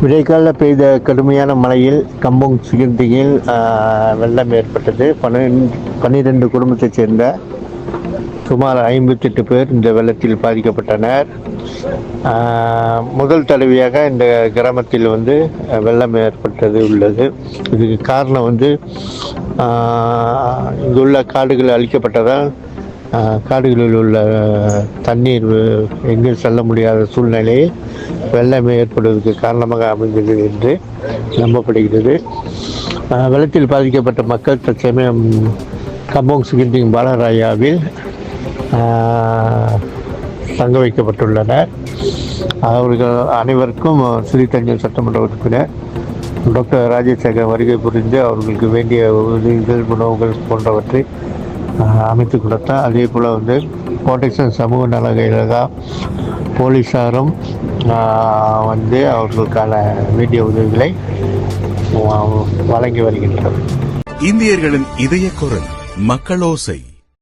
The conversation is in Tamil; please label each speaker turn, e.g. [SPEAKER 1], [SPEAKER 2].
[SPEAKER 1] விடைக்கால பெய்த கடுமையான மழையில் கம்புங் சிகிண்டியில் வெள்ளம் ஏற்பட்டது. 12 குடும்பத்தைச் சேர்ந்த சுமார் 58 பேர் இந்த வெள்ளத்தில் பாதிக்கப்பட்டனர். முதல் தடவையாக இந்த கிராமத்தில் வெள்ளம் ஏற்பட்டது உள்ளது. இதுக்கு காரணம் இங்குள்ள காடுகள் அழிக்கப்பட்டதால் காடுகளில் உள்ள தண்ணீர் எங்கும் செல்ல முடியாத சூழ்நிலையில் வெள்ளம் ஏற்படுவதற்கு காரணமாக அமைந்தது என்று நம்பப்படுகிறது. வெள்ளத்தில் பாதிக்கப்பட்ட மக்கள் தற்சமயம் கம்போங் சிகிண்டிங் பாலராயாவில் தங்க வைக்கப்பட்டுள்ளனர். அவர்கள் அனைவருக்கும் ஸ்ரீதஞ்சன் சட்டமன்ற உறுப்பினர் டாக்டர் ராஜசேகர் வருகை புரிந்து அவர்களுக்கு வேண்டிய உதவிகள், உணவுகள் போன்றவற்றை அமைத்து கொடுத்தார். அதே போல் புரொடெக்ஷன் சமூக நலக போலீஸாரும் அவர்களுக்கான வேண்டிய உதவிகளை வழங்கி வருகின்றனர்.
[SPEAKER 2] இந்தியர்களின் இதய குரல் மக்களோசை.